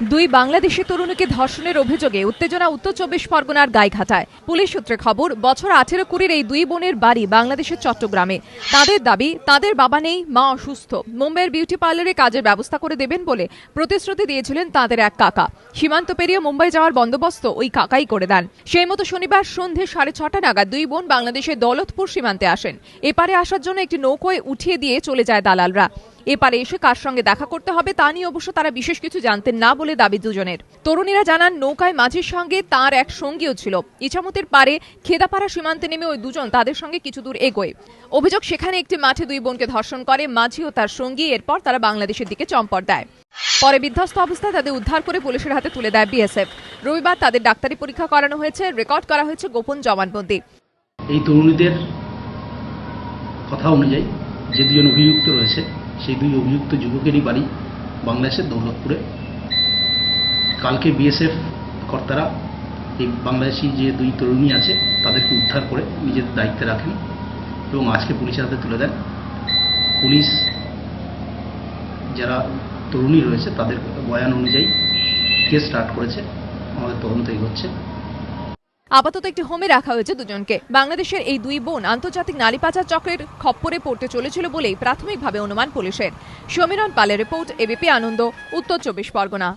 দুই বাংলাদেশি তরুণীকে ধর্ষণের অভিযোগে উত্তেজনা উত্তর ২৪ পরগনার গাইঘাটায়। পুলিশ সূত্রে খবর, বছর 18-20 এই দুই বোনের বাড়ি বাংলাদেশের চট্টগ্রামে। তাদের দাবি, তাদের বাবা নেই, মা অসুস্থ। মুম্বাইয়ের বিউটি পার্লারে কাজের ব্যবস্থা করে দেবেন বলে প্রতিশ্রুতি দিয়েছিলেন তাদের এক কাকা। সীমান্ত পেরিয়ে মুম্বাই যাওয়ার বন্দোবস্ত ওই কাকাই করে দেন। সেই মতো শনিবার সন্ধে 6:30 নাগাদ দুই বোন বাংলাদেশের দৌলতপুর সীমান্তে আসেন। এপারে আসার জন্য একটি নৌকোয় উঠিয়ে দিয়ে চলে যায় দালালরা। এপারে এসে কার সঙ্গে দেখা করতে হবে তা নিয়ে অবশ্য তারা বিশেষ কিছু জানতেন না বলে দাবি দুজনের। তরুণীরা জানান, নৌকায় মাঝির সঙ্গে তার এক সঙ্গীও ছিল। ইছামতির পারে খেদাপাড়া সীমান্তে নেমে ওই দুজন তাদের সঙ্গে কিছু দূর এগোয়। অভিযোগ, সেখানে একটি মাঠে দুই বোনকে ধর্ষণ করে মাঝি ও তার সঙ্গী। এরপর তারা বাংলাদেশের দিকে চম্পট দেয়। পরে বিধ্বস্ত অবস্থায় তাদের উদ্ধার করে পুলিশের হাতে তুলে দেয় বিএসএফ। রবিবার তাদের ডাক্তারি পরীক্ষা করানো হয়েছে, রেকর্ড করা হয়েছে গোপন জবানবন্দি। এই তরুণীদের কথা অনুযায়ী যে দুজন অভিযুক্ত রয়েছে, সেই দুই অভিযুক্ত যুবকেরই বাড়ি বাংলাদেশের দৌলতপুরে। কালকে বিএসএফ কর্তারা এই বাংলাদেশি যে দুই তরুণী আছে তাদেরকে উদ্ধার করে নিজের দায়িত্বে রাখেন এবং আজকে পুলিশের হাতে তুলে দেন। পুলিশ যারা তরুণী রয়েছে তাদের বয়ান অনুযায়ী কেস স্টার্ট করেছে, আমাদের তদন্ত এগোচ্ছে। আপাতত একটি হোমে রাখা হয়েছে দুজনকে। বাংলাদেশের এই দুই বোন আন্তর্জাতিক নারী পাচার চক্রের খপ্পরে পড়তে চলেছিল বলেই প্রাথমিকভাবে অনুমান পুলিশের। সমীরণ পালের রিপোর্ট, এবিপি আনন্দ, উত্তর 24 পরগনা।